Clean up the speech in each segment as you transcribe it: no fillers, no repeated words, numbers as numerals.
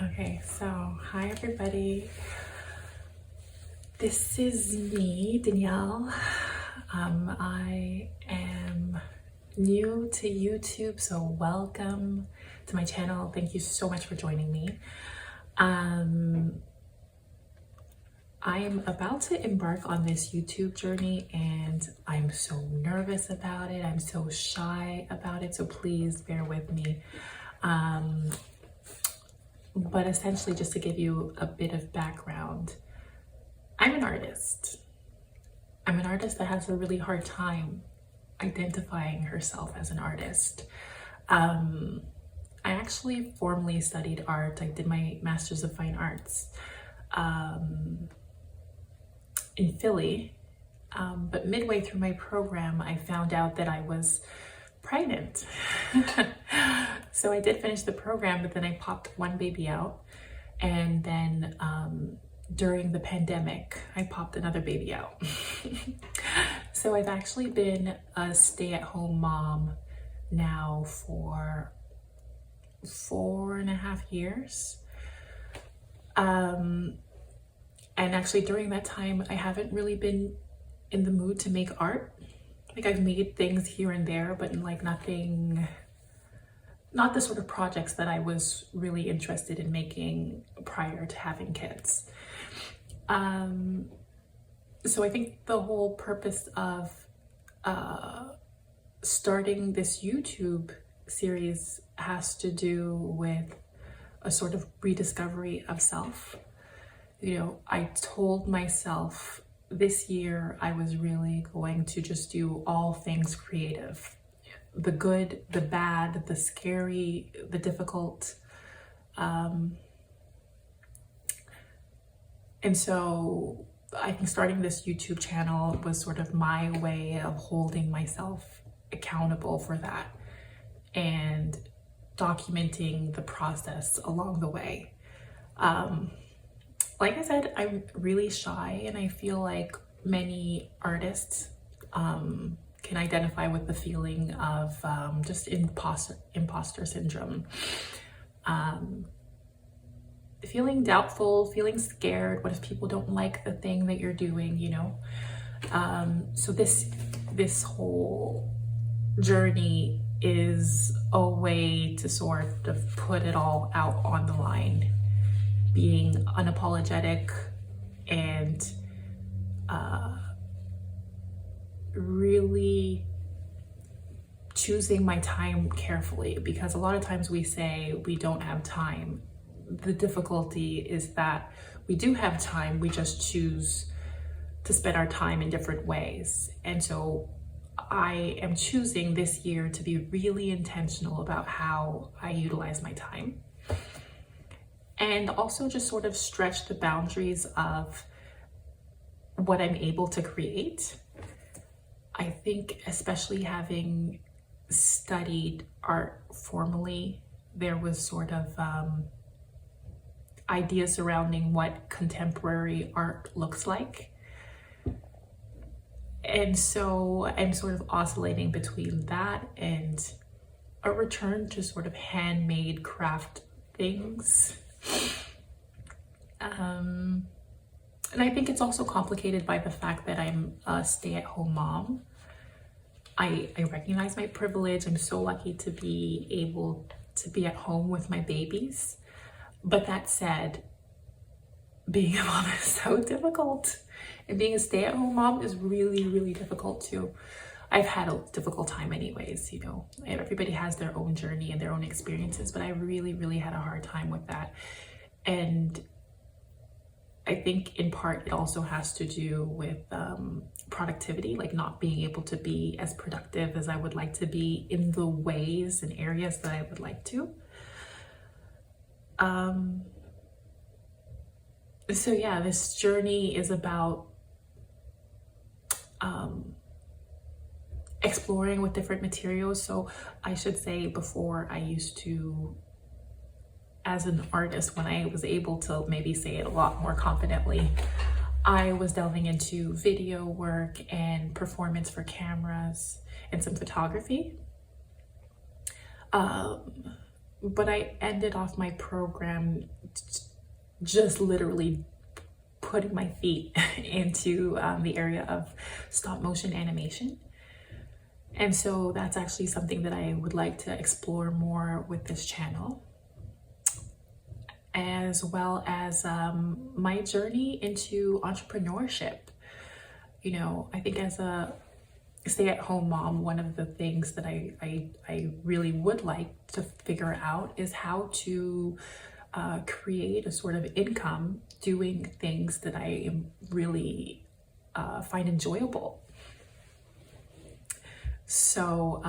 Okay, so hi everybody. This is me, Danièle. I am new to YouTube, so welcome to my channel. Thank you so much for joining me. I am about to embark on this YouTube journey and I'm so nervous about it. I'm so shy about it, so please bear with me. But essentially, just to give you a bit of background, I'm an artist. I'm an artist that has a really hard time identifying herself as an artist. I actually formally studied art. I did my Master's of Fine Arts in Philly, but midway through my program, I found out that I was pregnant. So I did finish the program, but then I popped one baby out, and then during the pandemic I popped another baby out. So I've actually been a stay-at-home mom now for 4.5 years, and actually during that time I haven't really been in the mood to make art. Like, I've made things here and there, but like nothing, not the sort of projects that I was really interested in making prior to having kids. So I think the whole purpose of starting this YouTube series has to do with a sort of rediscovery of self. You know, I told myself this year I was really going to just do all things creative. The good, the bad, the scary, the difficult. And so I think starting this YouTube channel was sort of my way of holding myself accountable for that and documenting the process along the way. Like I said, I'm really shy, and I feel like many artists can identify with the feeling of just imposter syndrome. Feeling doubtful, feeling scared. What if people don't like the thing that you're doing, you know? So this whole journey is a way to sort of put it all out on the line, being unapologetic and really choosing my time carefully, because a lot of times we say we don't have time. The difficulty is that we do have time, we just choose to spend our time in different ways. And so I am choosing this year to be really intentional about how I utilize my time, and also just sort of stretch the boundaries of what I'm able to create. I think, especially having studied art formally, there was sort of ideas surrounding what contemporary art looks like. And so I'm sort of oscillating between that and a return to sort of handmade craft things. And I think it's also complicated by the fact that I'm a stay-at-home mom. I recognize my privilege. I'm so lucky to be able to be at home with my babies. But that said, being a mom is so difficult. And being a stay-at-home mom is really, really difficult too. I've had a difficult time anyways, you know. Everybody has their own journey and their own experiences, but I really, really had a hard time with that. And I think in part it also has to do with productivity, like not being able to be as productive as I would like to be in the ways and areas that I would like to. So yeah, this journey is about exploring with different materials. So I should say, before, I used to, as an artist, when I was able to maybe say it a lot more confidently, I was delving into video work and performance for cameras and some photography. but I ended off my program just literally putting my feet into the area of stop motion animation. And so that's actually something that I would like to explore more with this channel, as well as my journey into entrepreneurship. You know, I think as a stay-at-home mom, one of the things that I really would like to figure out is how to create a sort of income doing things that I really find enjoyable. So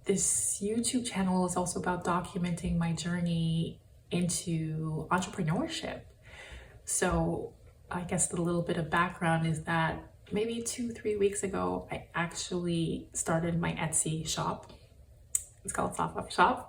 this YouTube channel is also about documenting my journey into entrepreneurship. So I guess the little bit of background is that maybe 2-3 weeks ago, I actually started my Etsy shop. It's called sophupshop.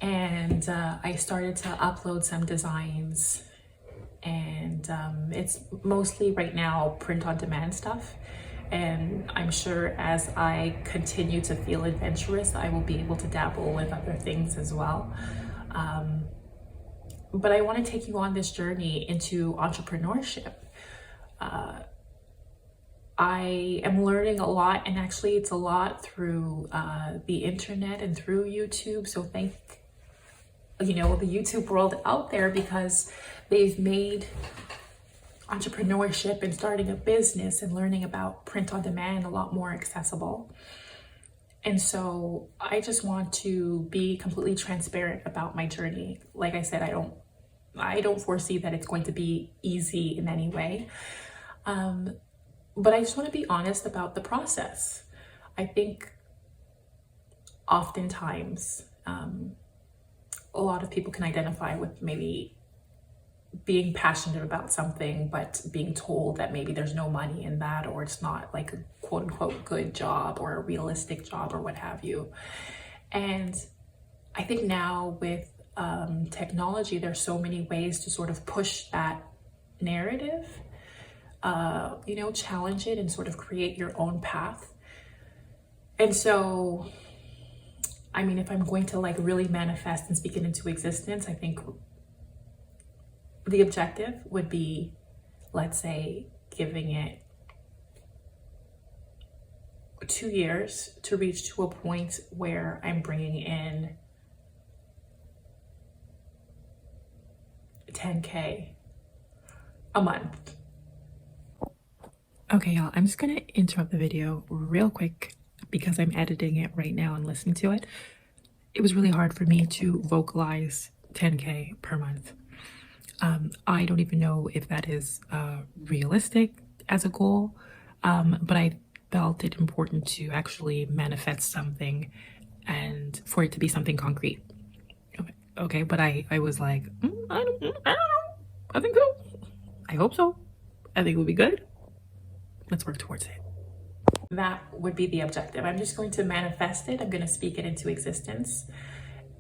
And I started to upload some designs, and it's mostly right now print on demand stuff. And I'm sure as I continue to feel adventurous, I will be able to dabble with other things as well. But I want to take you on this journey into entrepreneurship. I am learning a lot, and actually it's a lot through the internet and through YouTube. So thank the YouTube world out there, because they've made entrepreneurship and starting a business and learning about print on demand a lot more accessible. And so I just want to be completely transparent about my journey. Like I said, I don't foresee that it's going to be easy in any way. But I just want to be honest about the process. I think oftentimes a lot of people can identify with maybe being passionate about something, but being told that maybe there's no money in that, or it's not like a quote unquote good job or a realistic job or what have you. And I think now with technology, there's so many ways to sort of push that narrative, challenge it and sort of create your own path. And so, I mean, if I'm going to like really manifest and speak it into existence, I think the objective would be, let's say, giving it 2 years to reach to a point where I'm bringing in $10K a month. Okay, y'all, I'm just gonna interrupt the video real quick because I'm editing it right now and listening to it. It was really hard for me to vocalize 10K per month. I don't even know if that is realistic as a goal, but I felt it important to actually manifest something and for it to be something concrete. Okay, but I was like, I don't know. I think so. I hope so. I think it would be good. Let's work towards it. That would be the objective. I'm just going to manifest it. I'm going to speak it into existence.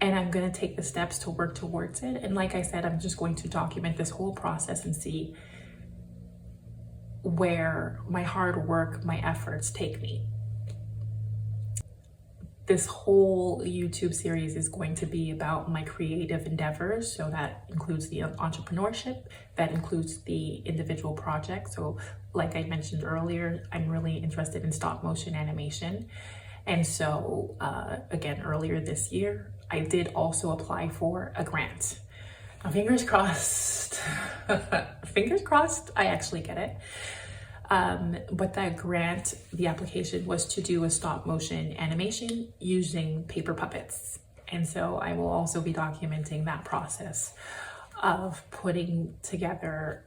And I'm going to take the steps to work towards it. And like I said, I'm just going to document this whole process and see where my hard work, my efforts take me. This whole YouTube series is going to be about my creative endeavors. So that includes the entrepreneurship, that includes the individual projects. So like I mentioned earlier, I'm really interested in stop motion animation. And so again, earlier this year, I did also apply for a grant. Now, fingers crossed, fingers crossed, I actually get it. But that grant, the application was to do a stop motion animation using paper puppets. And so I will also be documenting that process of putting together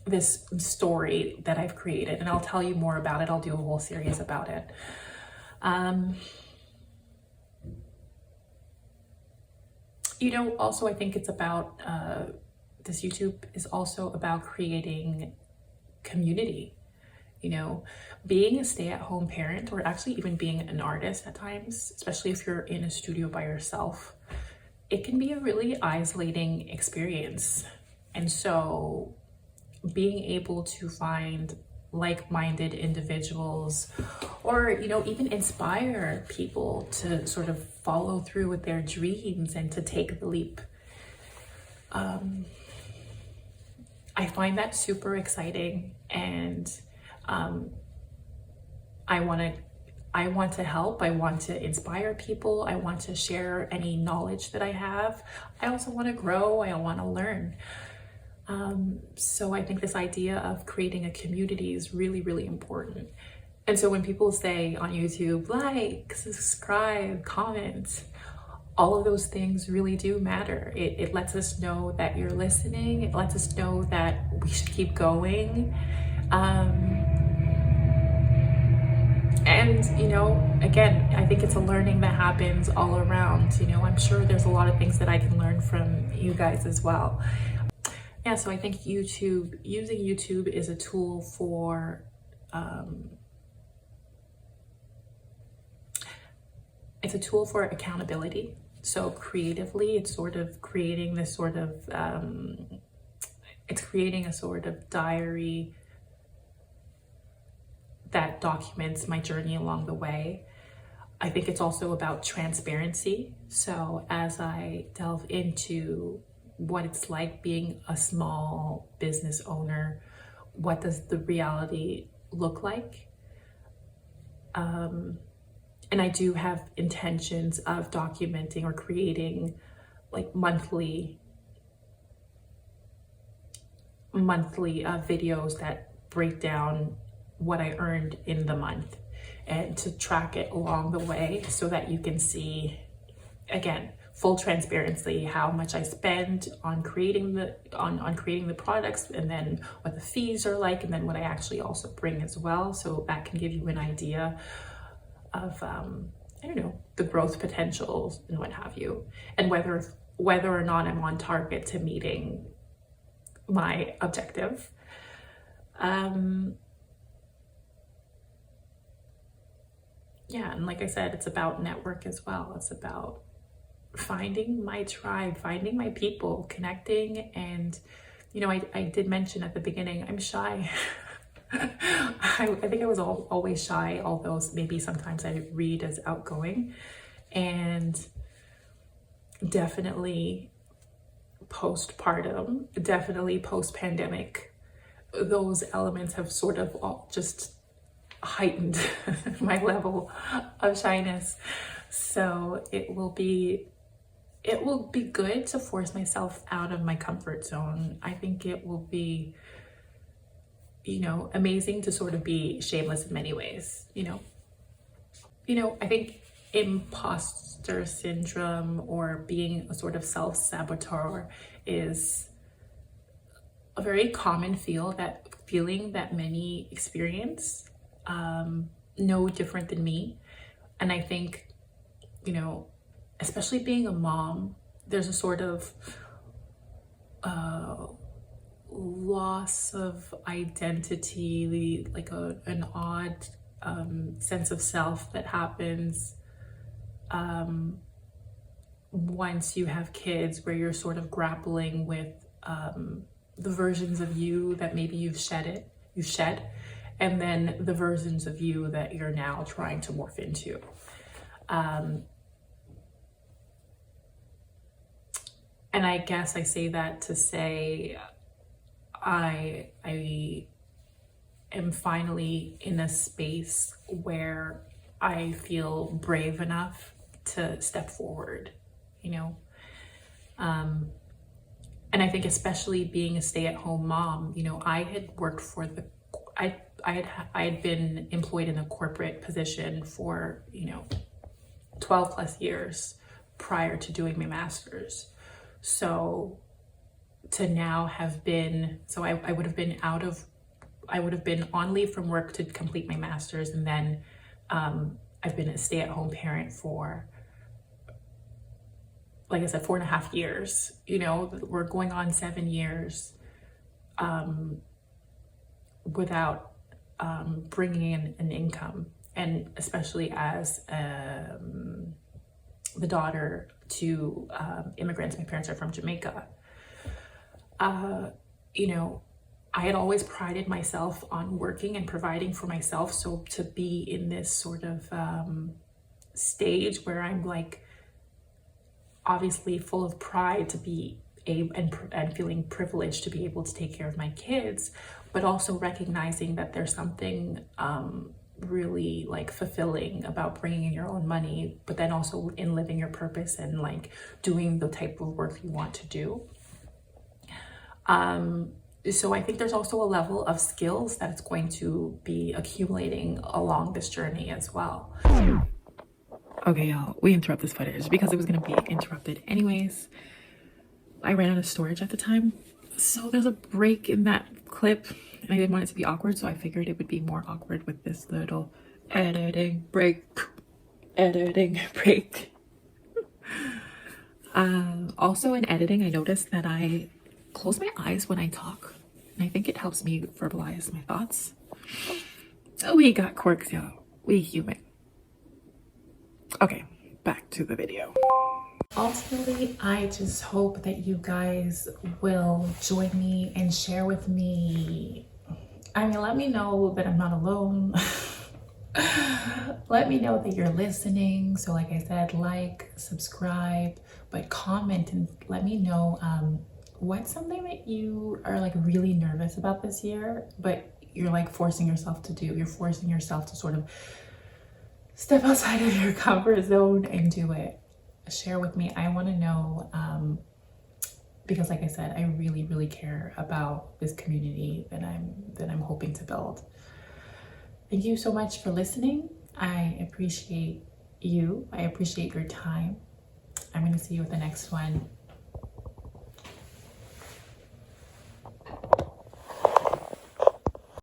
this story that I've created. And I'll tell you more about it. I'll do a whole series about it. Also I think it's about, this YouTube is also about creating community. Being a stay-at-home parent, or actually even being an artist at times, especially if you're in a studio by yourself, it can be a really isolating experience. And so being able to find like-minded individuals, or, you know, even inspire people to sort of follow through with their dreams and to take the leap. I find that super exciting, and I want to help. I want to inspire people. I want to share any knowledge that I have. I also want to grow. I want to learn. So I think this idea of creating a community is really, really important. And so when people say on YouTube, like, subscribe, comment, all of those things really do matter. It lets us know that you're listening. It lets us know that we should keep going. And, you know, again, I think it's a learning that happens all around. You know, I'm sure there's a lot of things that I can learn from you guys as well. Yeah, so I think using YouTube is a tool for, it's a tool for accountability. So creatively, it's sort of creating this sort of, it's creating a sort of diary that documents my journey along the way. I think it's also about transparency. So as I delve into what it's like being a small business owner, what does the reality look like? And I do have intentions of documenting or creating like monthly videos that break down what I earned in the month, and to track it along the way so that you can see, again, full transparency, how much I spend on creating the creating the products, and then what the fees are like, and then what I actually also bring as well. So that can give you an idea of I don't know, the growth potentials and what have you, and whether or not I'm on target to meeting my objective. Yeah, and like I said, it's about network as well. It's about finding my tribe, finding my people, connecting. And, you know, I did mention at the beginning, I'm shy. I think I was always shy, although maybe sometimes I read as outgoing. And definitely postpartum, definitely post-pandemic, those elements have sort of all just heightened my level of shyness. So it will be good to force myself out of my comfort zone. I think it will be, you know, amazing to sort of be shameless in many ways, you know. I think imposter syndrome, or being a sort of self-saboteur, is a very common feeling that many experience, no different than me. And I think, you know, especially being a mom, there's a sort of loss of identity, like an odd sense of self that happens once you have kids, where you're sort of grappling with the versions of you that maybe you've shed, and then the versions of you that you're now trying to morph into. And I guess I say that to say I am finally in a space where I feel brave enough to step forward, you know. And I think especially being a stay-at-home mom, you know, I had worked for I had been employed in a corporate position for, you know, 12 plus years prior to doing my master's. So to now have been, so I would have been on leave from work to complete my master's, and then I've been a stay-at-home parent for, like I said, 4.5 years. You know, we're going on 7 years without bringing in an income, and especially as the daughter to immigrants. My parents are from Jamaica. You know, I had always prided myself on working and providing for myself. So to be in this sort of stage where I'm like obviously full of pride to be and feeling privileged to be able to take care of my kids, but also recognizing that there's something really like fulfilling about bringing in your own money, but then also in living your purpose and like doing the type of work you want to do. So I think there's also a level of skills that it's going to be accumulating along this journey as well. Okay, y'all, we interrupt this footage because it was going to be interrupted anyways. I ran out of storage at the time, so there's a break in that clip, and I didn't want it to be awkward, so I figured it would be more awkward with this little editing break. Also in editing, I noticed that I close my eyes when I talk, and I think it helps me verbalize my thoughts. So we got quirks, y'all. We human. Okay, back to the video. Ultimately, I just hope that you guys will join me and share with me. I mean, let me know that I'm not alone. Let me know that you're listening. So like I said, like, subscribe, but comment and let me know what's something that you are like really nervous about this year, but you're like forcing yourself to do. You're forcing yourself to sort of step outside of your comfort zone and do it. Share with me. I want to know because like I said, I really care about this community that I'm hoping to build. Thank you so much for listening. I appreciate you. I appreciate your time. I'm going to see you with the next one.